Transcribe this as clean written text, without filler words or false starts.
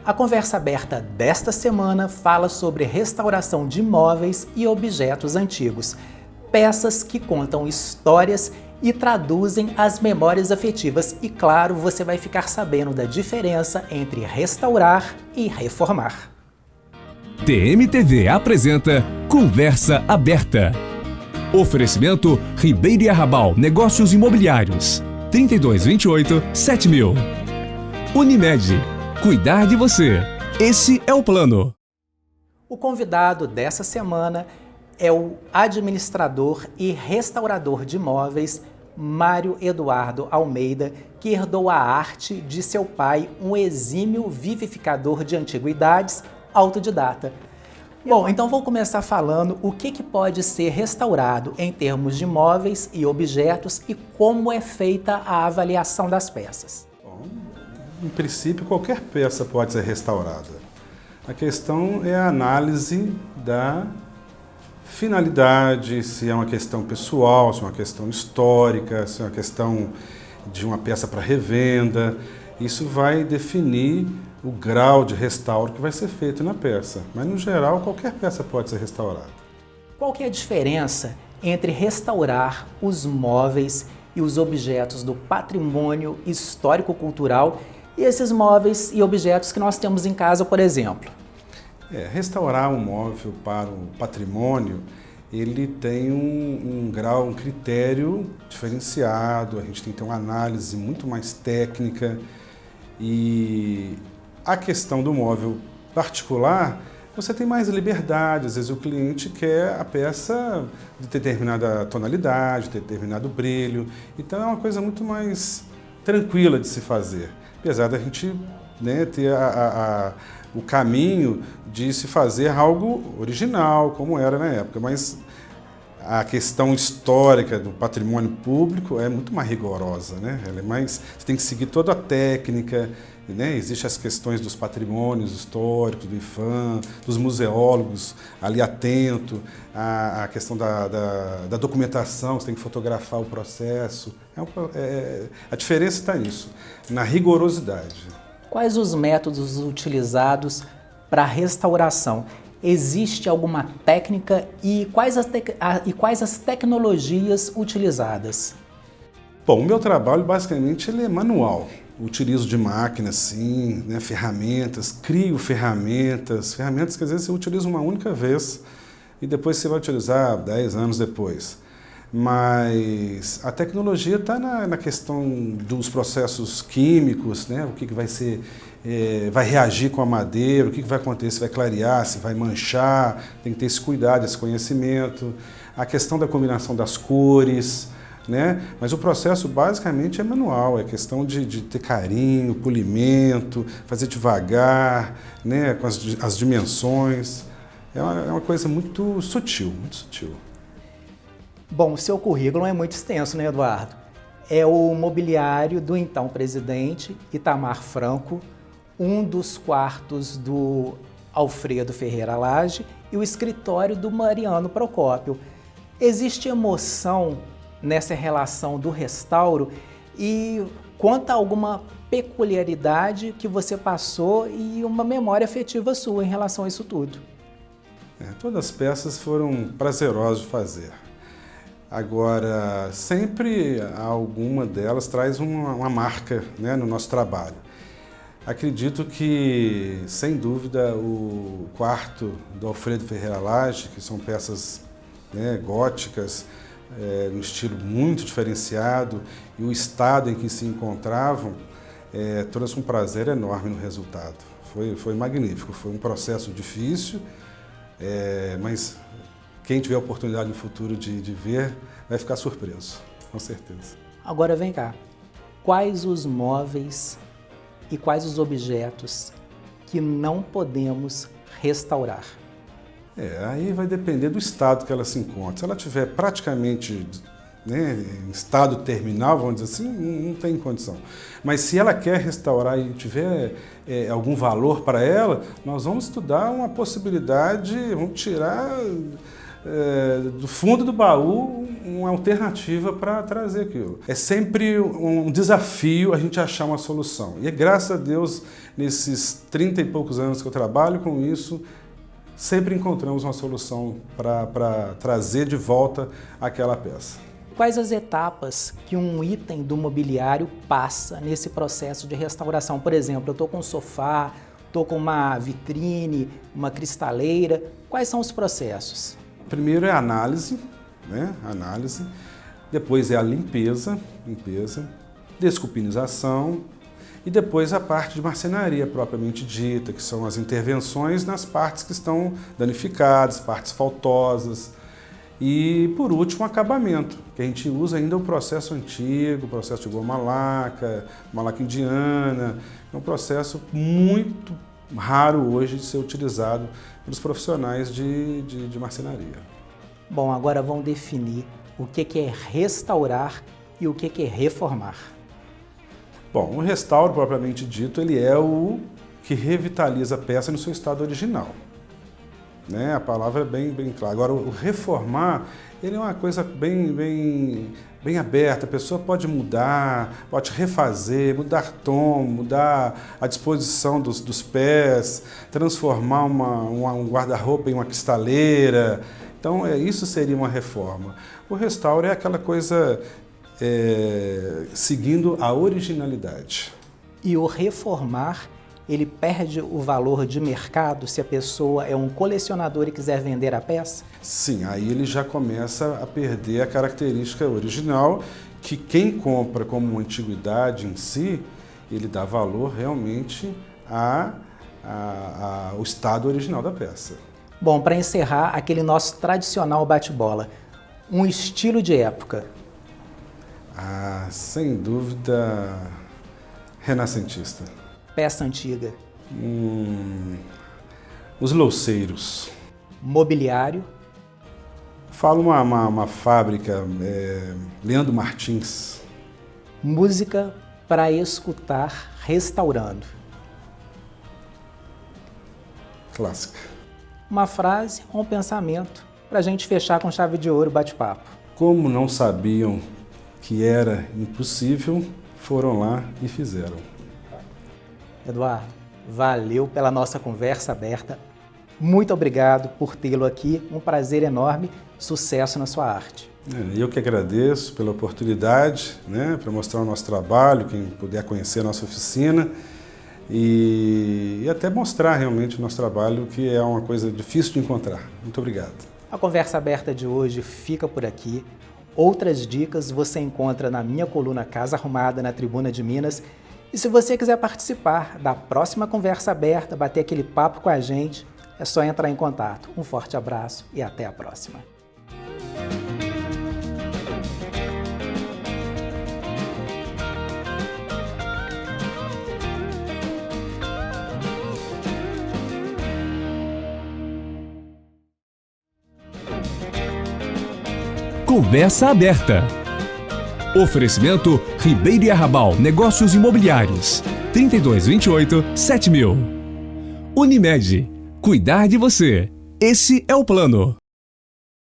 A conversa aberta desta semana fala sobre restauração de móveis e objetos antigos, peças que contam histórias e traduzem as memórias afetivas. E claro, você vai ficar sabendo da diferença entre restaurar e reformar. TMTV apresenta Conversa Aberta. Oferecimento Ribeiro e Arrabal Negócios Imobiliários 3228-7000. Unimed. Cuidar de você. Esse é o plano. O convidado dessa semana é o administrador e restaurador de imóveis Mário Eduardo Almeida, que herdou a arte de seu pai, um exímio vivificador de antiguidades, autodidata. Bom, então vou começar falando o que pode ser restaurado em termos de móveis e objetos e como é feita a avaliação das peças. Em princípio, qualquer peça pode ser restaurada. A questão é a análise da finalidade, se é uma questão pessoal, se é uma questão histórica, se é uma questão de uma peça para revenda. Isso vai definir o grau de restauro que vai ser feito na peça. Mas, no geral, qualquer peça pode ser restaurada. Qual que é a diferença entre restaurar os móveis e os objetos do patrimônio histórico-cultural e esses móveis e objetos que nós temos em casa, por exemplo? Restaurar um móvel para o patrimônio, ele tem um grau, um critério diferenciado, a gente tem que ter uma análise muito mais técnica. E a questão do móvel particular, você tem mais liberdade, às vezes o cliente quer a peça de determinada tonalidade, de determinado brilho, então é uma coisa muito mais tranquila de se fazer. Apesar da gente ter o caminho de se fazer algo original, como era na época, mas a questão histórica do patrimônio público é muito mais rigorosa, né? Ela é mais, você tem que seguir toda a técnica, né? Existem as questões dos patrimônios históricos, do IPHAN, dos museólogos ali atento, a questão da documentação, você tem que fotografar o processo. A diferença está nisso, na rigorosidade. Quais os métodos utilizados para a restauração? Existe alguma técnica e quais as tecnologias utilizadas? Bom, o meu trabalho basicamente ele é manual. Utilizo de máquinas, sim, né, ferramentas, crio ferramentas que às vezes você utiliza uma única vez e depois você vai utilizar 10 anos depois. Mas a tecnologia está na questão dos processos químicos, né? O que vai ser, vai reagir com a madeira, o que vai acontecer, se vai clarear, se vai manchar, tem que ter esse cuidado, esse conhecimento. A questão da combinação das cores, né? Mas o processo basicamente é manual, é questão de ter carinho, polimento, fazer devagar, né? Com as dimensões. É uma coisa muito sutil, muito sutil. Bom, o seu currículo é muito extenso, né, Eduardo? É o mobiliário do então presidente Itamar Franco, um dos quartos do Alfredo Ferreira Lage e o escritório do Mariano Procópio. Existe emoção nessa relação do restauro e conta alguma peculiaridade que você passou e uma memória afetiva sua em relação a isso tudo? Todas as peças foram prazerosas de fazer. Agora, sempre alguma delas traz uma marca, né, no nosso trabalho. Acredito que, sem dúvida, o quarto do Alfredo Ferreira Lage, que são peças, né, góticas, num estilo muito diferenciado, e o estado em que se encontravam, trouxe um prazer enorme no resultado. Foi magnífico, foi um processo difícil, mas quem tiver a oportunidade no futuro de ver, vai ficar surpreso, com certeza. Agora vem cá, quais os móveis e quais os objetos que não podemos restaurar? Aí vai depender do estado que ela se encontra. Se ela estiver praticamente, né, em estado terminal, vamos dizer assim, não tem condição. Mas se ela quer restaurar e tiver algum valor para ela, nós vamos estudar uma possibilidade, vamos tirar do fundo do baú uma alternativa para trazer aquilo. É sempre um desafio a gente achar uma solução. E graças a Deus, nesses 30 e poucos anos que eu trabalho com isso, sempre encontramos uma solução para trazer de volta aquela peça. Quais as etapas que um item do mobiliário passa nesse processo de restauração? Por exemplo, eu estou com um sofá, estou com uma vitrine, uma cristaleira. Quais são os processos? Primeiro é a análise, né? Análise. Depois é a limpeza, desculpinização e depois a parte de marcenaria propriamente dita, que são as intervenções nas partes que estão danificadas, partes faltosas. E, por último, o acabamento, que a gente usa ainda o processo antigo, o processo de goma laca, malaca indiana. É um processo muito raro hoje de ser utilizado pelos profissionais de marcenaria. Bom, agora vamos definir o que é restaurar e o que é reformar. Bom, o restauro, propriamente dito, ele é o que revitaliza a peça no seu estado original. Né? A palavra é bem clara. Agora, o reformar, ele é uma coisa bem aberta. A pessoa pode mudar, pode refazer, mudar tom, mudar a disposição dos pés, transformar um guarda-roupa em uma cristaleira. Então, isso seria uma reforma. O restauro é aquela coisa seguindo a originalidade. E o reformar, ele perde o valor de mercado se a pessoa é um colecionador e quiser vender a peça? Sim, aí ele já começa a perder a característica original, que quem compra como uma antiguidade em si, ele dá valor realmente ao estado original da peça. Bom, para encerrar, aquele nosso tradicional bate-bola, um estilo de época. Sem dúvida, renascentista. Peça antiga. Os louceiros. Mobiliário. Falo uma fábrica, Leandro Martins. Música para escutar restaurando. Clássica. Uma frase ou um pensamento para a gente fechar com chave de ouro o bate-papo. Como não sabiam que era impossível, foram lá e fizeram. Eduardo, valeu pela nossa conversa aberta. Muito obrigado por tê-lo aqui. Um prazer enorme. Sucesso na sua arte. Eu que agradeço pela oportunidade, né, para mostrar o nosso trabalho, quem puder conhecer a nossa oficina e até mostrar realmente o nosso trabalho, que é uma coisa difícil de encontrar. Muito obrigado. A conversa aberta de hoje fica por aqui. Outras dicas você encontra na minha coluna Casa Arrumada na Tribuna de Minas. E se você quiser participar da próxima conversa aberta, bater aquele papo com a gente, é só entrar em contato. Um forte abraço e até a próxima. Conversa aberta. Oferecimento Ribeiro e Arrabal Negócios Imobiliários. 3228-7000. Unimed. Cuidar de você. Esse é o plano.